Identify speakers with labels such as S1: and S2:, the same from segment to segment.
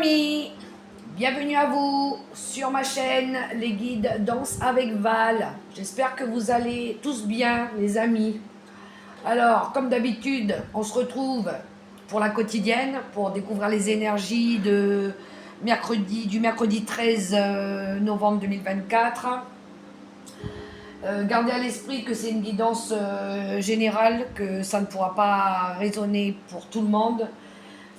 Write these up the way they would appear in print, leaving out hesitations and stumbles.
S1: amis, bienvenue à vous sur ma chaîne Les Guides Danse avec Val. J'espère que vous allez tous bien les amis. Alors comme d'habitude on se retrouve pour la quotidienne, pour découvrir les énergies du mercredi 13 novembre 2024. Gardez à l'esprit que c'est une guidance générale, que ça ne pourra pas résonner pour tout le monde.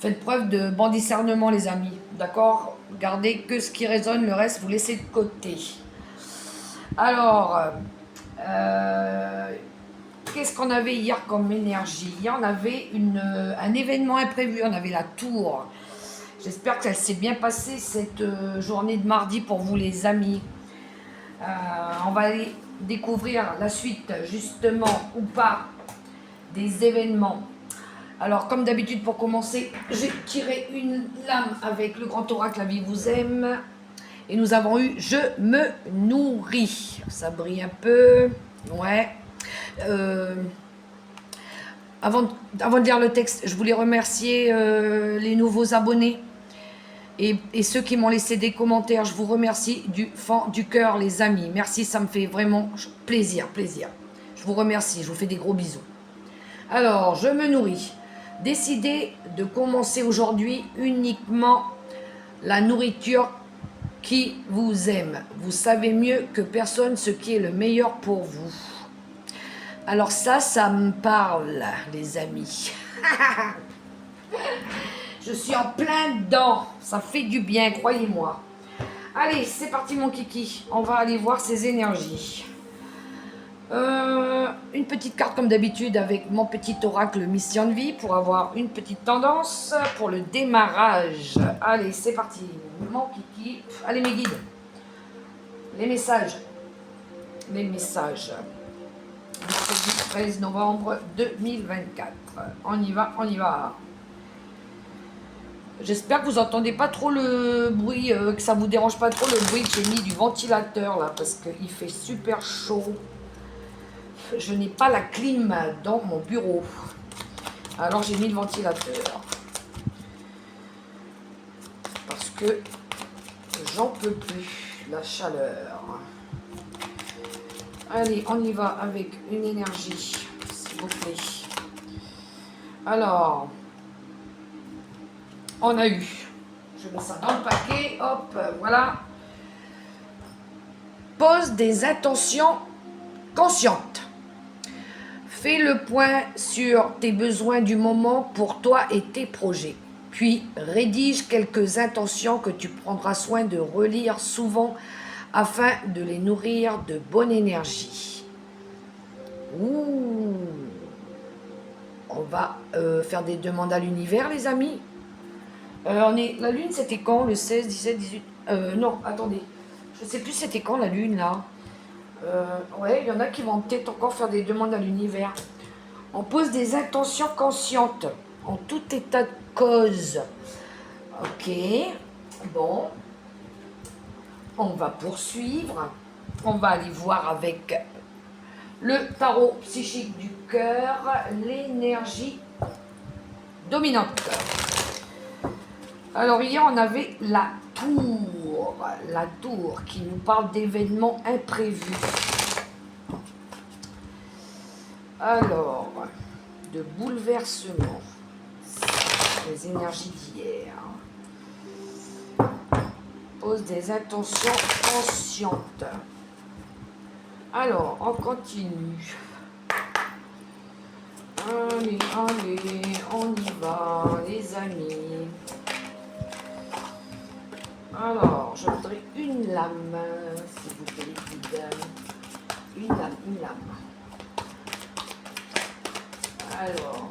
S1: Faites preuve de bon discernement les amis, d'accord? Gardez que ce qui résonne, le reste vous laissez de côté. Alors, qu'est-ce qu'on avait hier comme énergie? Hier on avait un événement imprévu, on avait la tour. J'espère que ça s'est bien passé cette journée de mardi pour vous les amis. On va aller découvrir la suite justement ou pas des événements. Alors comme d'habitude pour commencer, j'ai tiré une lame avec le grand oracle La vie vous aime. Et nous avons eu Je me nourris. Ça brille un peu. Ouais. Avant de lire le texte, je voulais remercier les nouveaux abonnés. Et ceux qui m'ont laissé des commentaires, je vous remercie du fond du cœur les amis. Merci, ça me fait vraiment plaisir. Je vous remercie, je vous fais des gros bisous. Alors, je me nourris. Décidez de commencer aujourd'hui uniquement la nourriture qui vous aime. Vous savez mieux que personne ce qui est le meilleur pour vous. Alors ça me parle, les amis. Je suis en plein dedans. Ça fait du bien, croyez-moi. Allez, c'est parti mon kiki. On va aller voir ces énergies. Une petite carte comme d'habitude avec mon petit oracle mission de vie pour avoir une petite tendance pour le démarrage. Allez, c'est parti. Mon kiki. Allez, mes guides. Les messages. Mercredi 13 novembre 2024. On y va. J'espère que vous entendez pas trop le bruit, que ça vous dérange pas trop le bruit que j'ai mis du ventilateur là, parce qu'il fait super chaud. Je n'ai pas la clim dans mon bureau. Alors j'ai mis le ventilateur. Parce que j'en peux plus, la chaleur. Allez, on y va avec une énergie, s'il vous plaît. Alors, on a eu. Je mets ça dans le paquet, hop, voilà. Pose des intentions conscientes. Fais le point sur tes besoins du moment pour toi et tes projets. Puis, rédige quelques intentions que tu prendras soin de relire souvent afin de les nourrir de bonne énergie. Ouh. On va faire des demandes à l'univers, les amis. La lune, c'était quand? Le 16, 17, 18... non, attendez. Je ne sais plus c'était quand la lune, là. Ouais, il y en a qui vont peut-être encore faire des demandes à l'univers. On pose des intentions conscientes, en tout état de cause. Ok, bon. On va poursuivre. On va aller voir avec le tarot psychique du cœur, l'énergie dominante. Alors hier, on avait la tour qui nous parle d'événements imprévus. Alors, de bouleversement, les énergies d'hier. Pose des intentions conscientes. Alors, on continue. Allez, on y va, les amis. Alors, je voudrais une lame, s'il vous plaît, les guides. Une lame. Alors,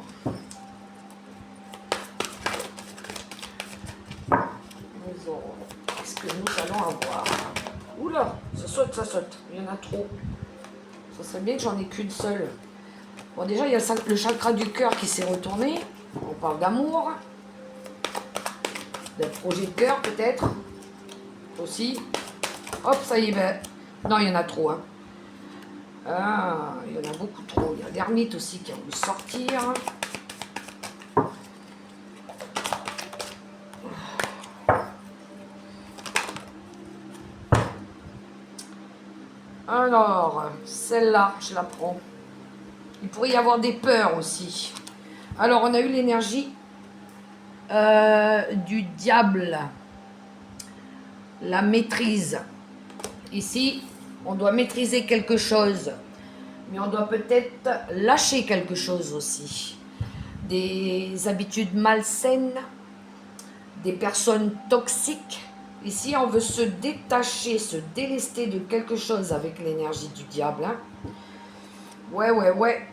S1: qu'est-ce que nous allons avoir? Oula, ça saute, il y en a trop. Ça serait bien que j'en ai qu'une seule. Bon, déjà, il y a le chakra du cœur qui s'est retourné. On parle d'amour, d'un projet de cœur peut-être, aussi. Hop, ça y est, ben... Non, il y en a trop, hein. Ah, il y en a beaucoup trop. Il y a l'ermite aussi qui a voulu sortir. Alors, celle-là, je la prends. Il pourrait y avoir des peurs aussi. Alors, on a eu l'énergie du diable. La maîtrise. Ici, on doit maîtriser quelque chose. Mais on doit peut-être lâcher quelque chose aussi. Des habitudes malsaines, des personnes toxiques. Ici, on veut se détacher, se délester de quelque chose avec l'énergie du diable. Hein. Ouais.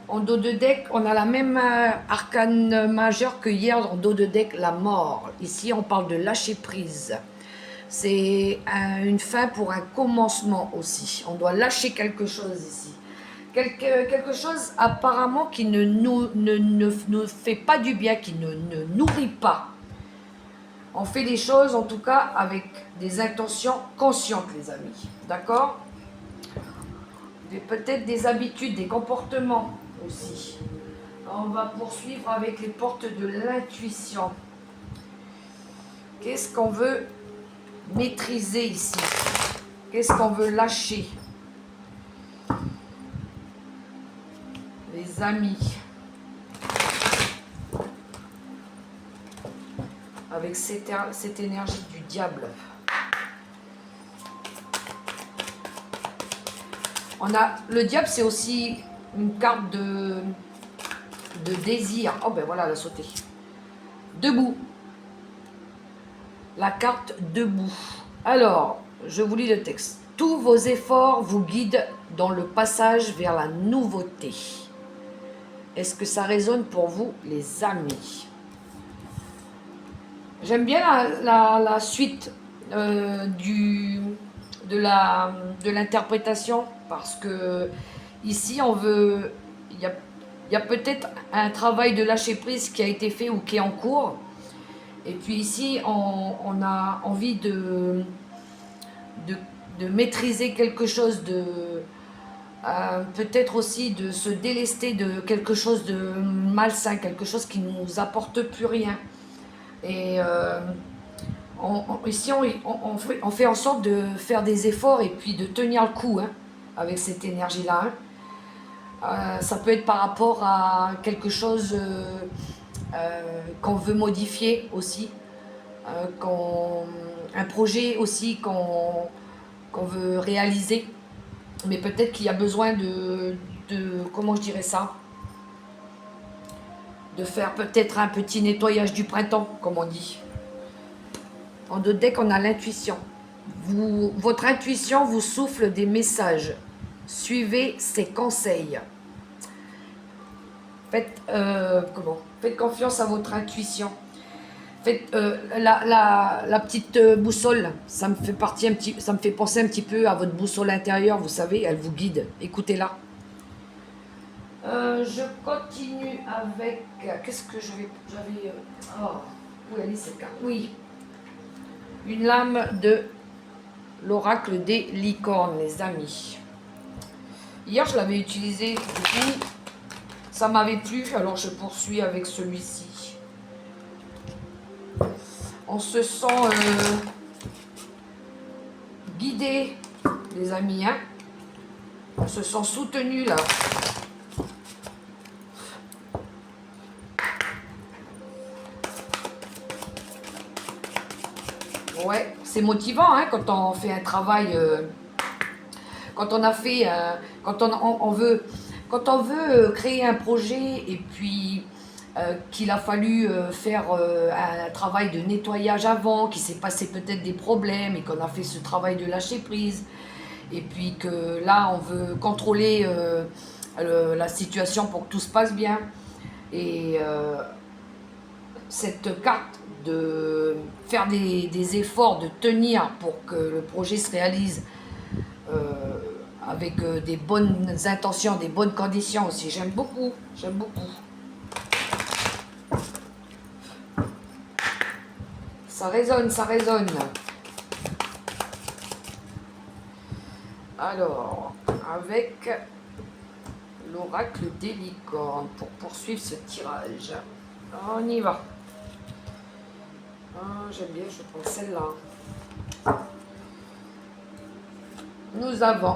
S1: En dos de deck, on a la même arcane majeure que hier en dos de deck, la mort. Ici, on parle de lâcher prise. C'est une fin pour un commencement aussi. On doit lâcher quelque chose ici. Quelque chose apparemment qui ne nous fait pas du bien, qui ne nourrit pas. On fait des choses en tout cas avec des intentions conscientes, les amis. D'accord? Peut-être des habitudes, des comportements aussi. On va poursuivre avec les portes de l'intuition. Qu'est-ce qu'on veut maîtriser ici? Qu'est-ce qu'on veut lâcher? Les amis. Avec cette énergie du diable. Le diable, c'est aussi une carte de désir. Oh ben voilà, elle a sauté. Debout. La carte debout. Alors, je vous lis le texte. Tous vos efforts vous guident dans le passage vers la nouveauté. Est-ce que ça résonne pour vous, les amis? J'aime bien la suite de l'interprétation parce que ici, il y a peut-être un travail de lâcher prise qui a été fait ou qui est en cours. Et puis ici, on a envie de maîtriser quelque chose, peut-être aussi de se délester de quelque chose de malsain, quelque chose qui ne nous apporte plus rien. Et ici, on fait en sorte de faire des efforts et puis de tenir le coup hein, avec cette énergie-là. Hein. Ça peut être par rapport à quelque chose qu'on veut modifier aussi, un projet aussi qu'on veut réaliser. Mais peut-être qu'il y a besoin comment je dirais ça, de faire peut-être un petit nettoyage du printemps, comme on dit. En deux decks, on a l'intuition. Votre intuition vous souffle des messages. Suivez ses conseils. Faites confiance à votre intuition. Faites la petite boussole. Ça me fait penser un petit peu à votre boussole intérieure. Vous savez, elle vous guide. Écoutez-la. Je continue avec. Qu'est-ce que j'avais. Où elle est cette carte? Oui. Une lame de l'oracle des licornes, les amis. Hier, je l'avais utilisé, du coup, ça m'avait plu, alors je poursuis avec celui-ci. On se sent guidé, les amis, hein. On se sent soutenu, là. Ouais, c'est motivant, hein, quand on fait un travail... quand on a fait... quand on veut créer un projet et puis qu'il a fallu faire un travail de nettoyage avant, qu'il s'est passé peut-être des problèmes et qu'on a fait ce travail de lâcher prise et puis que là on veut contrôler la situation pour que tout se passe bien et cette carte de faire des efforts, de tenir pour que le projet se réalise avec des bonnes intentions, des bonnes conditions aussi. J'aime beaucoup, j'aime beaucoup. Ça résonne, ça résonne. Alors, avec l'oracle des licornes, pour poursuivre ce tirage. On y va. J'aime bien, je prends celle-là. nous avons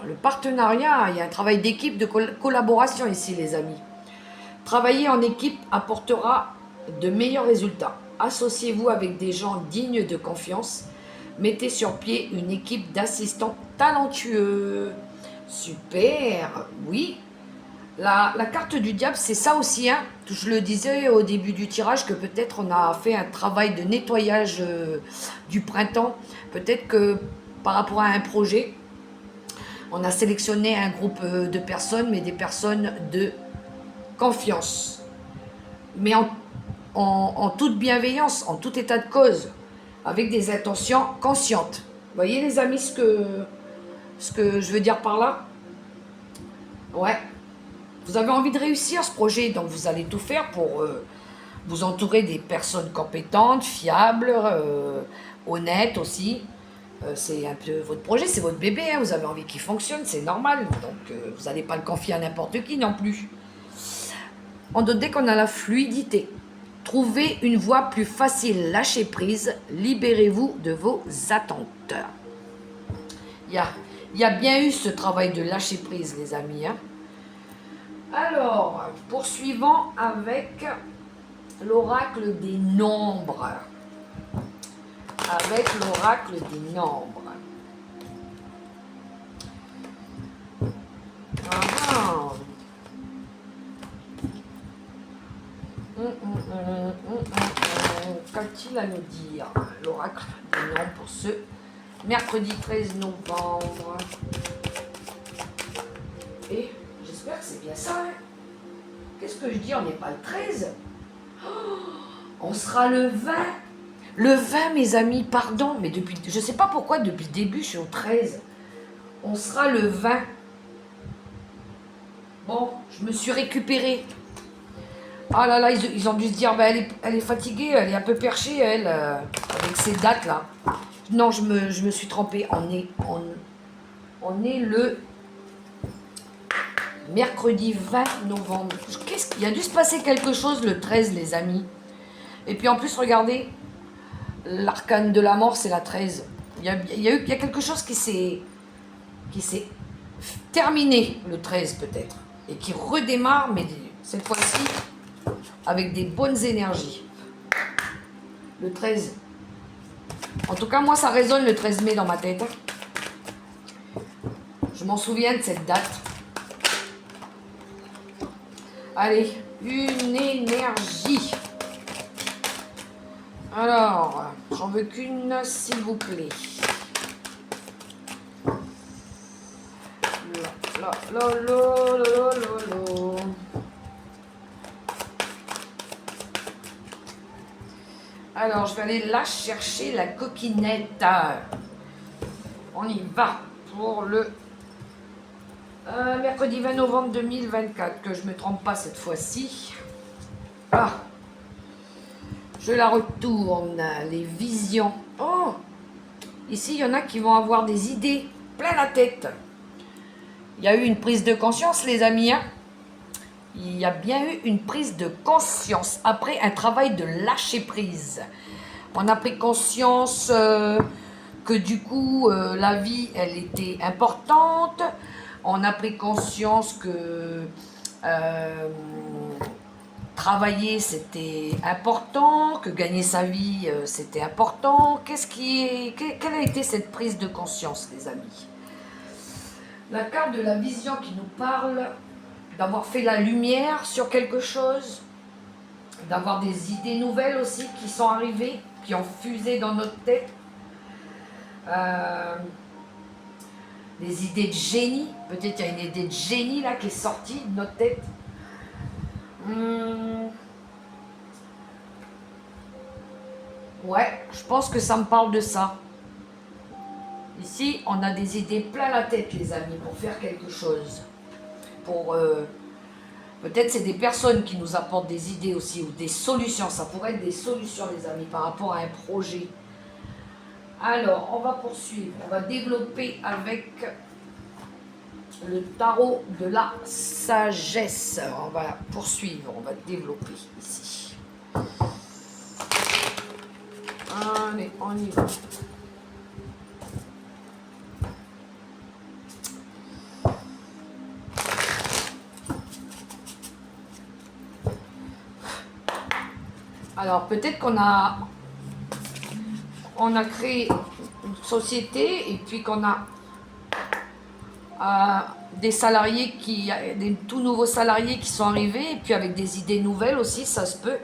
S1: le partenariat. Il y a un travail d'équipe, de collaboration ici, les amis. Travailler en équipe apportera de meilleurs résultats. Associez-vous avec des gens dignes de confiance. Mettez sur pied une équipe d'assistants talentueux. Super, oui. La carte du diable, c'est ça aussi. Hein. Je le disais au début du tirage que peut-être on a fait un travail de nettoyage du printemps. Peut-être que par rapport à un projet, on a sélectionné un groupe de personnes, mais des personnes de confiance. Mais en toute bienveillance, en tout état de cause, avec des intentions conscientes. Vous voyez les amis ce que je veux dire par là? Ouais. Vous avez envie de réussir ce projet, donc vous allez tout faire pour vous entourer des personnes compétentes, fiables, honnêtes aussi. C'est un peu votre projet, c'est votre bébé, hein, vous avez envie qu'il fonctionne, c'est normal. Donc vous n'allez pas le confier à n'importe qui non plus. On note dès qu'on a la fluidité. Trouvez une voie plus facile, lâchez prise, libérez-vous de vos attentes. Il y a bien eu ce travail de lâcher prise, les amis. Hein. Alors, poursuivons avec l'oracle des nombres. Avec l'oracle des nombres. Qu'a-t-il à nous dire, l'oracle des nombres pour ce mercredi 13 novembre? Et j'espère que c'est bien ça. Hein. Qu'est-ce que je dis? On n'est pas le 13. On sera le 20. Le 20, mes amis, pardon, mais depuis, je ne sais pas pourquoi, depuis le début, je suis au 13. On sera le 20. Bon, je me suis récupérée. Ah là là, ils ont dû se dire, bah, elle est fatiguée, elle est un peu perchée, elle, avec ces dates-là. Non, je me suis trompée. On est le mercredi 20 novembre. Il a dû se passer quelque chose le 13, les amis. Et puis en plus, regardez, l'arcane de la mort, c'est la 13. Il y a quelque chose qui s'est terminé le 13 peut-être. Et qui redémarre, mais cette fois-ci, avec des bonnes énergies. Le 13. En tout cas, moi, ça résonne le 13 mai dans ma tête. Je m'en souviens de cette date. Allez, une énergie. Alors, j'en veux qu'une, s'il vous plaît. Alors, je vais aller là chercher la coquinette. On y va pour le mercredi 20 novembre 2024. Que je ne me trompe pas cette fois-ci. Ah, je la retourne. Les visions. Oh, ici, il y en a qui vont avoir des idées plein la tête. Il y a eu une prise de conscience, les amis. Hein. Il y a bien eu une prise de conscience après un travail de lâcher prise. On a pris conscience que du coup, la vie, elle était importante. On a pris conscience que travailler, c'était important, que gagner sa vie, c'était important. Quelle a été cette prise de conscience, les amis? La carte de la vision qui nous parle d'avoir fait la lumière sur quelque chose, d'avoir des idées nouvelles aussi qui sont arrivées, qui ont fusé dans notre tête. Des idées de génie, peut-être il y a une idée de génie là qui est sortie de notre tête. Ouais, je pense que ça me parle de ça. Ici, on a des idées plein la tête, les amis, pour faire quelque chose. Peut-être c'est des personnes qui nous apportent des idées aussi, ou des solutions. Ça pourrait être des solutions, les amis, par rapport à un projet. Alors, on va poursuivre. On va développer avec le tarot de la sagesse. On va poursuivre, on va développer ici. Allez, on y va. Alors peut-être on a créé une société et puis qu'on a des salariés des tout nouveaux salariés qui sont arrivés et puis avec des idées nouvelles aussi, ça se peut.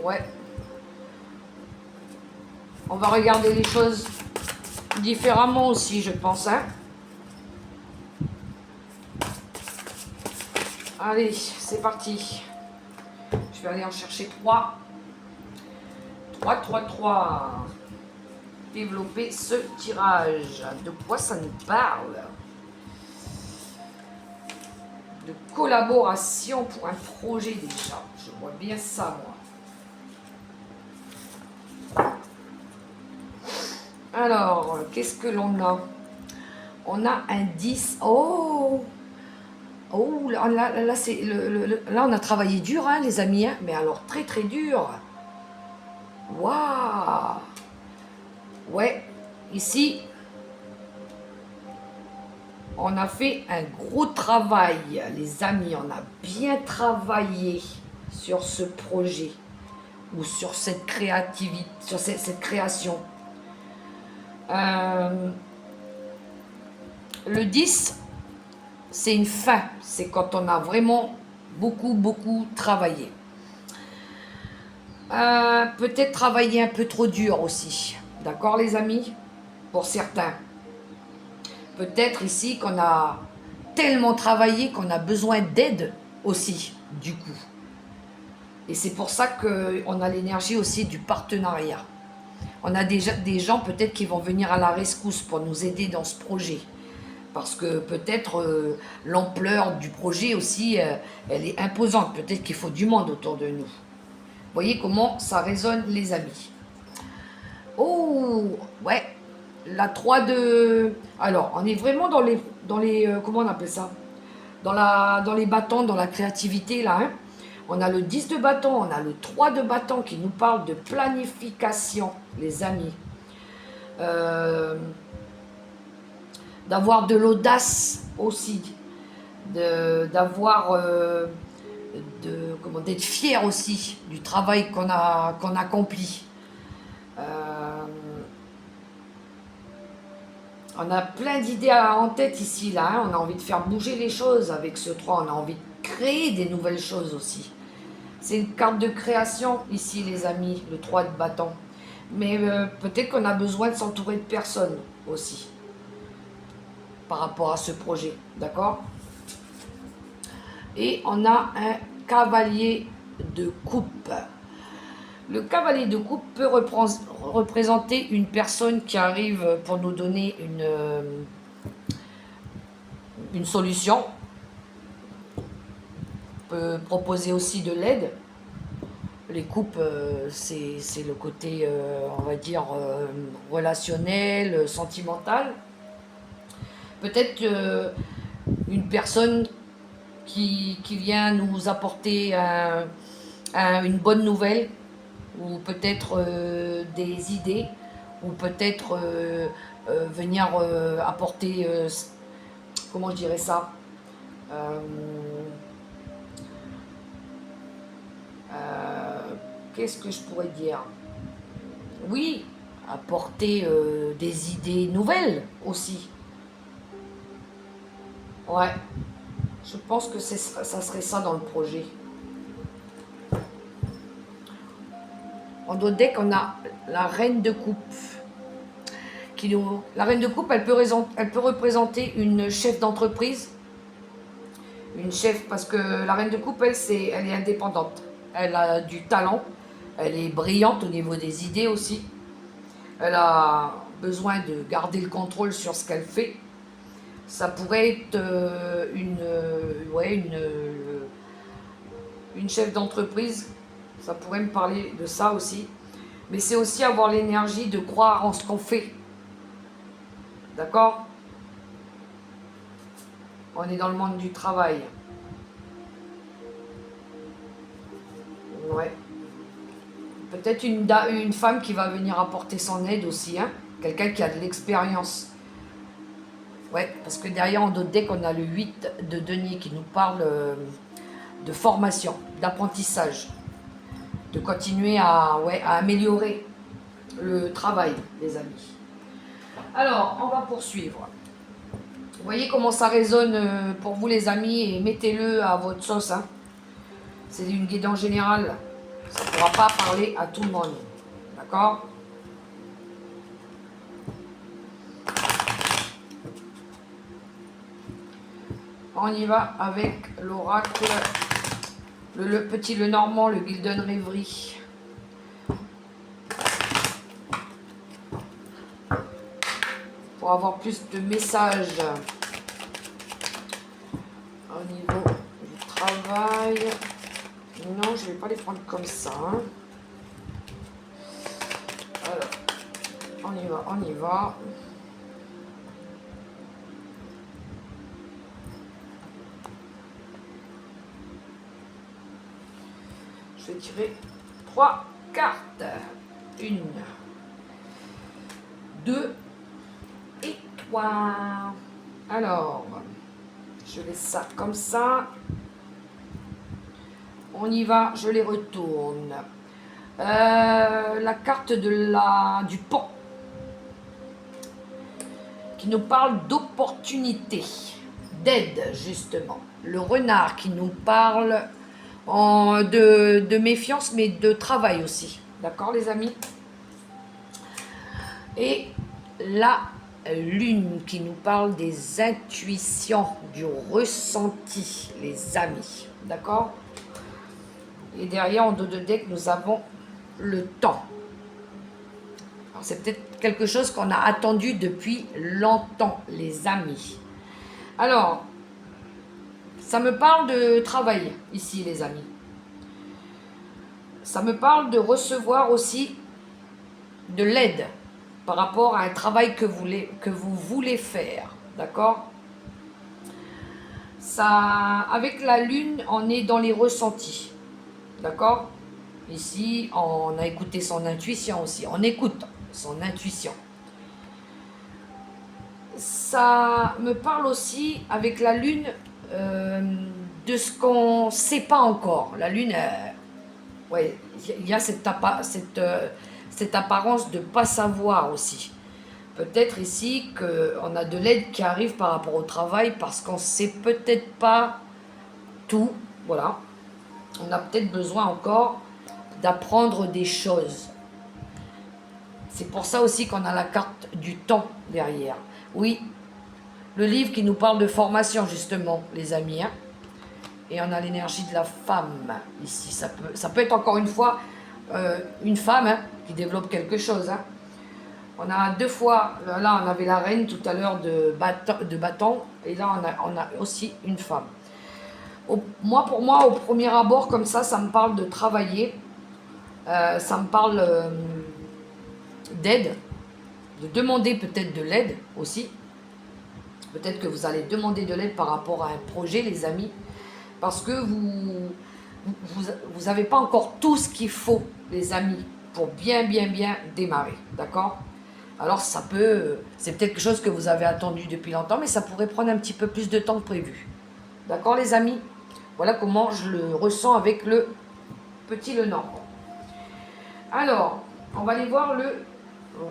S1: Ouais. On va regarder les choses différemment aussi, je pense, hein. Allez, c'est parti. Je vais aller en chercher 3. 3, 3, 3. Développer ce tirage. De quoi ça nous parle? De collaboration pour un projet déjà. Je vois bien ça, moi. Alors, qu'est-ce que l'on a? On a un 10. Oh! Oh, là, c'est là, on a travaillé dur, hein, les amis, hein, mais alors très très dur. Waouh! Ouais, ici, on a fait un gros travail, les amis. On a bien travaillé sur ce projet ou sur cette créativité, sur cette création. Le 10, c'est une fin. C'est quand on a vraiment beaucoup travaillé. Peut-être travailler un peu trop dur aussi. D'accord, les amis? Pour certains. Peut-être ici qu'on a tellement travaillé qu'on a besoin d'aide aussi, du coup. Et c'est pour ça qu'on a l'énergie aussi du partenariat. On a déjà des gens peut-être qui vont venir à la rescousse pour nous aider dans ce projet. Parce que peut-être l'ampleur du projet aussi, elle est imposante. Peut-être qu'il faut du monde autour de nous. Voyez comment ça résonne, les amis. Oh, ouais. La 3 de... Alors, on est vraiment dans les comment on appelle ça? Dans les bâtons, dans la créativité, là. Hein. On a le 10 de bâton, on a le 3 de bâton qui nous parle de planification, les amis. D'avoir de l'audace aussi. D'avoir... d'être fier aussi du travail qu'on accomplit. On a plein d'idées en tête ici, là. Hein. On a envie de faire bouger les choses avec ce 3. On a envie de créer des nouvelles choses aussi. C'est une carte de création ici, les amis, le 3 de bâton. Mais peut-être qu'on a besoin de s'entourer de personnes aussi par rapport à ce projet. D'accord? Et on a un cavalier de coupe. Le cavalier de coupe peut représenter une personne qui arrive pour nous donner une solution. Peut proposer aussi de l'aide. Les coupes, c'est le côté, on va dire, relationnel, sentimental. Peut-être une personne qui vient nous apporter une bonne nouvelle, ou peut-être des idées, ou peut-être venir apporter, comment je dirais ça, qu'est-ce que je pourrais dire? Oui, apporter des idées nouvelles aussi. Ouais, je pense que ça serait ça dans le projet. En dos deck, on a la reine de coupe. La reine de coupe, elle peut représenter une chef d'entreprise. Une chef, parce que la reine de coupe, elle est indépendante. Elle a du talent. Elle est brillante au niveau des idées aussi. Elle a besoin de garder le contrôle sur ce qu'elle fait. Ça pourrait être une chef d'entreprise. Ça pourrait me parler de ça aussi. Mais c'est aussi avoir l'énergie de croire en ce qu'on fait. D'accord? On est dans le monde du travail. Ouais. Peut-être une femme qui va venir apporter son aide aussi. Hein? Quelqu'un qui a de l'expérience. Ouais, parce que derrière, en d'autres decks, on a le 8 de denier qui nous parle de formation, d'apprentissage, de continuer à améliorer le travail, les amis. Alors, on va poursuivre. Vous voyez comment ça résonne pour vous, les amis, et mettez-le à votre sauce. Hein. C'est une guidance générale. Ça ne pourra pas parler à tout le monde. D'accord? On y va avec l'oracle, le petit Lenormand, le Gilden Reverie. Pour avoir plus de messages au niveau du travail. Non, je ne vais pas les prendre comme ça. Hein. Alors, on y va, on y va. Je vais tirer 3 cartes. 1, 2 et 3. Alors, je laisse ça comme ça. On y va, je les retourne. La carte du pont qui nous parle d'opportunité, d'aide justement. Le renard qui nous parle de méfiance mais de travail aussi. D'accord les amis? Et la lune qui nous parle des intuitions, du ressenti, les amis. D'accord? Et derrière, en dos de deck, nous avons le temps. Alors, c'est peut-être quelque chose qu'on a attendu depuis longtemps, les amis. Alors, ça me parle de travail, ici, les amis. Ça me parle de recevoir aussi de l'aide par rapport à un travail que vous voulez faire. D'accord? Ça, avec la lune, on est dans les ressentis. D'accord? Ici, on a écouté son intuition aussi. On écoute son intuition. Ça me parle aussi avec la lune de ce qu'on ne sait pas encore. La lune, ouais, il y a cette apparence de ne pas savoir aussi. Peut-être ici qu'on a de l'aide qui arrive par rapport au travail parce qu'on ne sait peut-être pas tout. Voilà. On a peut-être besoin encore d'apprendre des choses. C'est pour ça aussi qu'on a la carte du temps derrière. Oui, le livre qui nous parle de formation justement, les amis. Hein. Et on a l'énergie de la femme ici. Ça peut être encore une fois une femme hein, qui développe quelque chose. Hein. On a 2 fois, là on avait la reine tout à l'heure de bâton, et là on a aussi une femme. Pour moi, au premier abord, comme ça me parle de travailler, ça me parle d'aide, de demander peut-être de l'aide aussi. Peut-être que vous allez demander de l'aide par rapport à un projet, les amis, parce que vous n'avez pas encore tout ce qu'il faut, les amis, pour bien démarrer, d'accord? Alors c'est peut-être quelque chose que vous avez attendu depuis longtemps, mais ça pourrait prendre un petit peu plus de temps que prévu. D'accord les amis? Voilà comment je le ressens avec le petit Lenormand. Alors, on va aller voir le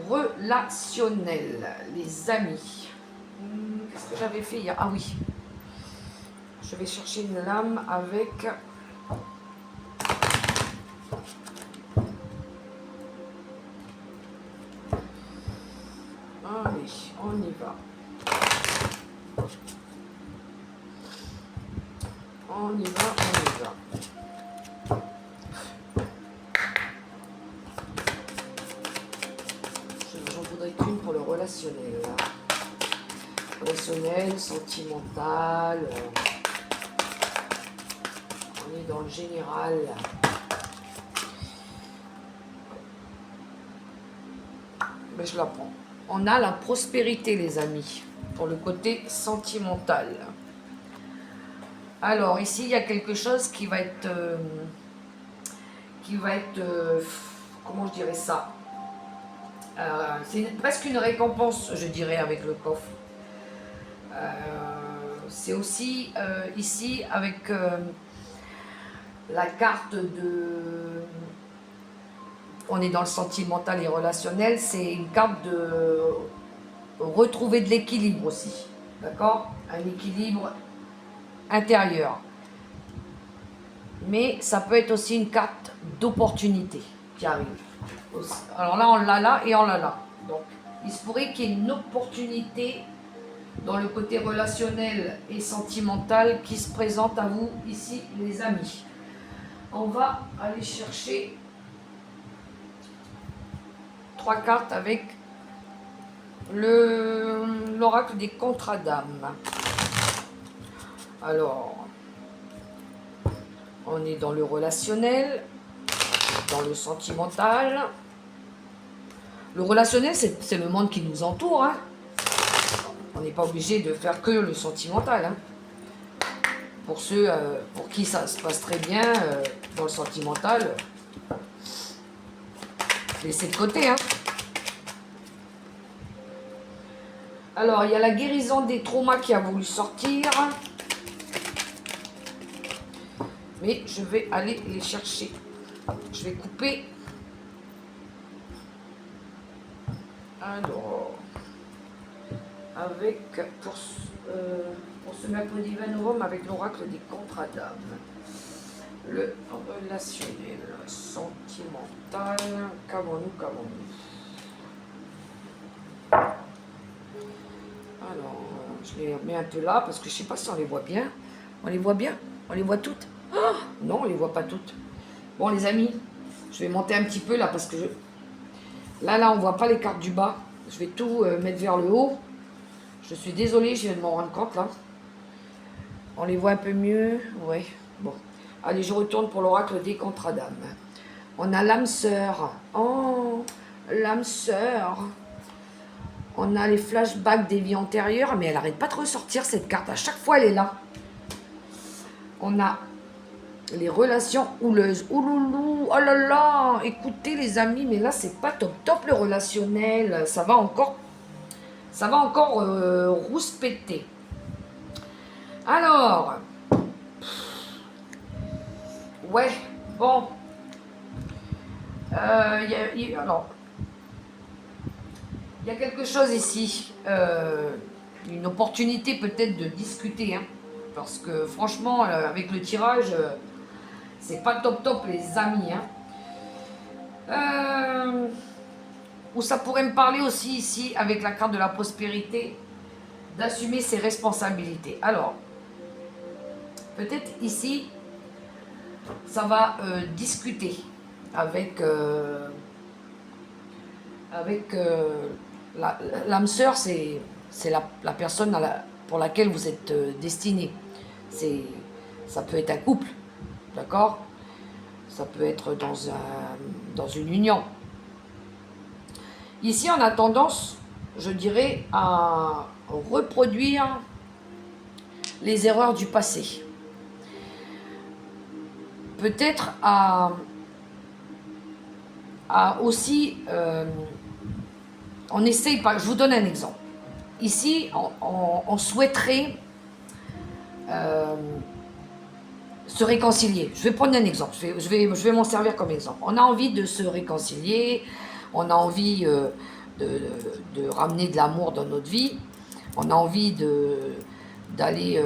S1: relationnel, les amis. Qu'est-ce que j'avais fait hier? Ah oui, je vais chercher une lame avec... Allez, on y va. On y va, on y va. J'en voudrais qu'une pour le relationnel. Relationnel, sentimental. On est dans le général. Mais je la prends. On a la prospérité, les amis, pour le côté sentimental. Alors, ici, il y a quelque chose qui va être... comment je dirais ça? C'est presque une récompense, je dirais, avec le coffre. C'est aussi ici avec la carte de... On est dans le sentimental et relationnel, c'est une carte de retrouver de l'équilibre aussi, d'accord? Un équilibre intérieur. Mais ça peut être aussi une carte d'opportunité qui arrive. Alors là, on l'a là et on l'a là. Donc, il se pourrait qu'il y ait une opportunité dans le côté relationnel et sentimental qui se présente à vous ici, les amis. On va aller chercher 3 cartes avec l'oracle des contrats d'âme. Alors, on est dans le relationnel, dans le sentimental. Le relationnel, c'est le monde qui nous entoure. Hein. On n'est pas obligé de faire que le sentimental. Hein. Pour ceux pour qui ça se passe très bien dans le sentimental, laissez de côté. Hein. Alors, il y a la guérison des traumas qui a voulu sortir. Mais je vais aller les chercher. Je vais couper. Alors, avec, pour ce mercredi 20 novembre, avec l'oracle des contrats d'âme. Le relationnel, sentimental, qu'avons-nous. Alors, je les mets un peu là, parce que je ne sais pas si on les voit bien. On les voit bien? On les voit toutes? Oh, non, on les voit pas toutes. Bon, les amis, je vais monter un petit peu là, parce que là, on voit pas les cartes du bas. Je vais tout mettre vers le haut. Je suis désolée, je viens de m'en rendre compte là. On les voit un peu mieux. Ouais, bon. Allez, je retourne pour l'oracle des contrats d'âme. On a l'âme sœur. Oh, l'âme sœur. On a les flashbacks des vies antérieures, mais elle n'arrête pas de ressortir cette carte. À chaque fois, elle est là. On a les relations houleuses. Ouloulou, oh là là. Écoutez les amis, mais là, c'est pas top le relationnel. Ça va encore rouspéter. Alors, ouais, bon. Alors, il y a quelque chose ici, une opportunité peut-être de discuter, hein, parce que franchement, avec le tirage, c'est pas top les amis. Hein. Ou ça pourrait me parler aussi ici, avec la carte de la prospérité, d'assumer ses responsabilités. Alors, peut-être ici, ça va discuter avec l'âme sœur, c'est la personne pour laquelle vous êtes destiné. Ça peut être un couple, d'accord? Ça peut être dans une union. Ici, on a tendance, je dirais, à reproduire les erreurs du passé. Peut-être à aussi... on essaye pas. Je vous donne un exemple. Ici, on souhaiterait se réconcilier. Je vais prendre un exemple. Je vais m'en servir comme exemple. On a envie de se réconcilier. On a envie de ramener de l'amour dans notre vie. On a envie d'aller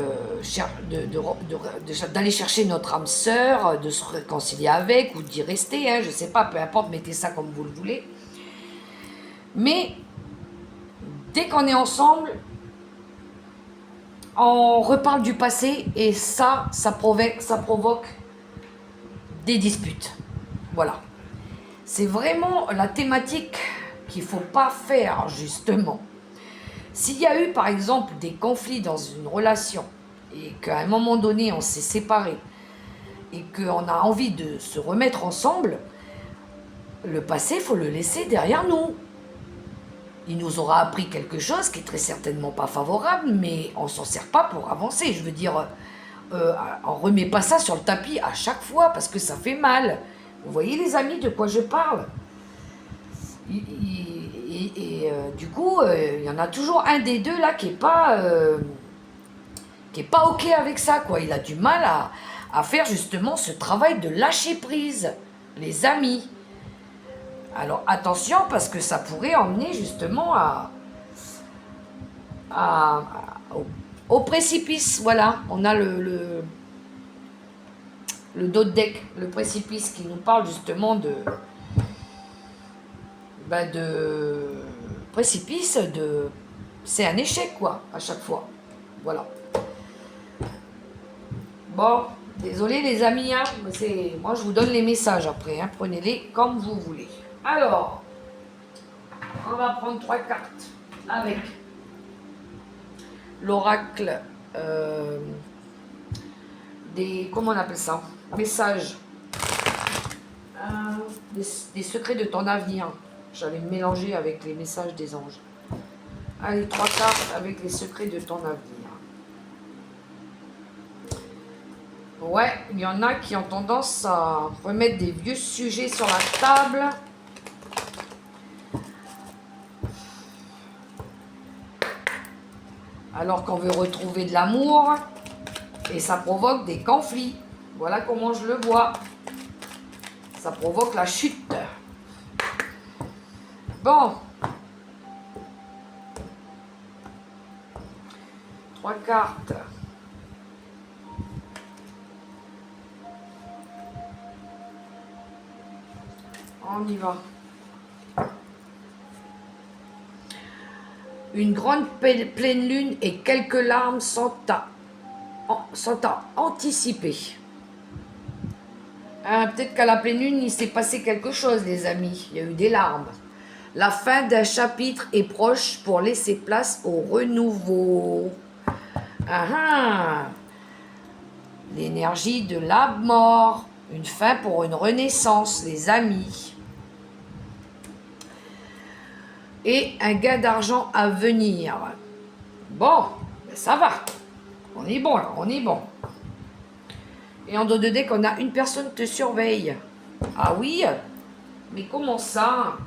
S1: chercher notre âme sœur, de se réconcilier avec ou d'y rester. Hein, je ne sais pas, peu importe, mettez ça comme vous le voulez. Mais dès qu'on est ensemble, on reparle du passé et ça provoque des disputes. Voilà. C'est vraiment la thématique qu'il ne faut pas faire, justement. S'il y a eu, par exemple, des conflits dans une relation et qu'à un moment donné, on s'est séparés et qu'on a envie de se remettre ensemble, le passé, il faut le laisser derrière nous. Il nous aura appris quelque chose qui est très certainement pas favorable, mais on s'en sert pas pour avancer. Je veux dire, on remet pas ça sur le tapis à chaque fois parce que ça fait mal. Vous voyez les amis de quoi je parle? Du coup, il y en a toujours un des deux là qui est pas qui est pas OK avec ça, quoi. Il a du mal à faire justement ce travail de lâcher prise, les amis. Alors attention, parce que ça pourrait emmener justement au précipice. Voilà, on a le dos de deck, le précipice qui nous parle justement de précipice, c'est un échec, quoi, à chaque fois. Voilà. Bon, désolé les amis, hein, moi je vous donne les messages après, hein, prenez-les comme vous voulez. Alors, on va prendre 3 cartes avec l'oracle comment on appelle ça, messages, des secrets de ton avenir. J'avais mélangé avec les messages des anges. Allez, 3 cartes avec les secrets de ton avenir. Ouais, il y en a qui ont tendance à remettre des vieux sujets sur la table. Alors qu'on veut retrouver de l'amour. Et ça provoque des conflits. Voilà comment je le vois. Ça provoque la chute. Bon. 3 cartes. On y va. Une grande pleine lune et quelques larmes sont à anticiper. Peut-être qu'à la pleine lune, il s'est passé quelque chose, les amis. Il y a eu des larmes. La fin d'un chapitre est proche pour laisser place au renouveau. L'énergie de la mort. Une fin pour une renaissance, les amis. Et un gain d'argent à venir. Bon, ben ça va. On est bon là, on est bon. Et en dos de deck, on a une personne qui te surveille. Ah oui? Mais comment ça?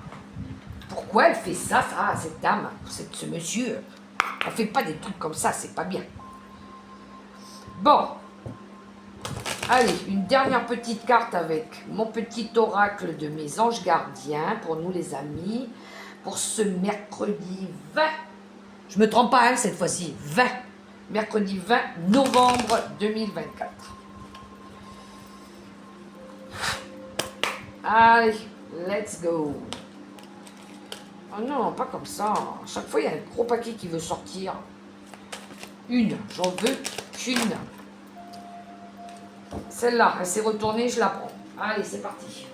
S1: Pourquoi elle fait ça, cette dame, ce monsieur? On fait pas des trucs comme ça, c'est pas bien. Bon. Allez, une dernière petite carte avec mon petit oracle de mes anges gardiens pour nous les amis. Pour ce mercredi 20. Je me trompe pas, hein, cette fois-ci. 20. Mercredi 20 novembre 2024. Allez, let's go. Oh non, pas comme ça. À chaque fois, il y a un gros paquet qui veut sortir. Une, j'en veux qu'une. Celle-là, elle s'est retournée, je la prends. Allez, c'est parti.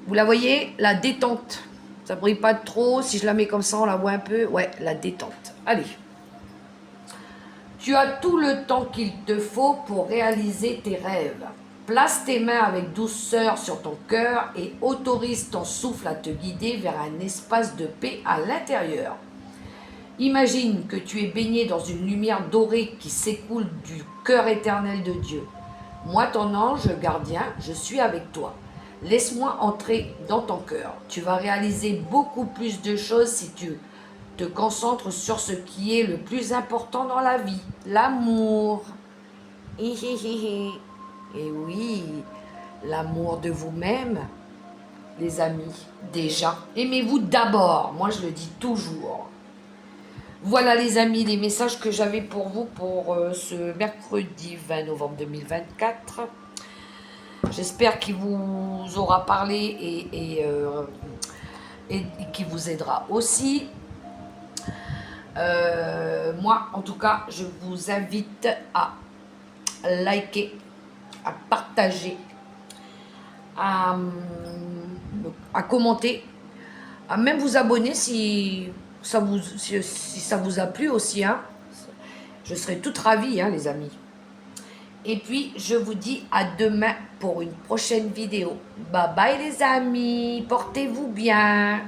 S1: Vous la voyez? La détente. Ça brille pas trop. Si je la mets comme ça, on la voit un peu. Ouais, la détente. Allez. Tu as tout le temps qu'il te faut pour réaliser tes rêves. Place tes mains avec douceur sur ton cœur et autorise ton souffle à te guider vers un espace de paix à l'intérieur. Imagine que tu es baigné dans une lumière dorée qui s'écoule du cœur éternel de Dieu. Moi, ton ange gardien, je suis avec toi. Laisse-moi entrer dans ton cœur. Tu vas réaliser beaucoup plus de choses si tu te concentres sur ce qui est le plus important dans la vie, l'amour. Et oui, l'amour de vous-même, les amis, déjà. Aimez-vous d'abord, moi je le dis toujours. Voilà les amis, les messages que j'avais pour vous pour ce mercredi 20 novembre 2024. J'espère qu'il vous aura parlé et qu'il vous aidera aussi. Moi, en tout cas, je vous invite à liker, à partager, à commenter, à même vous abonner si ça vous a plu aussi. Hein. Je serai toute ravie, hein, les amis. Et puis, je vous dis à demain pour une prochaine vidéo. Bye bye les amis, portez-vous bien.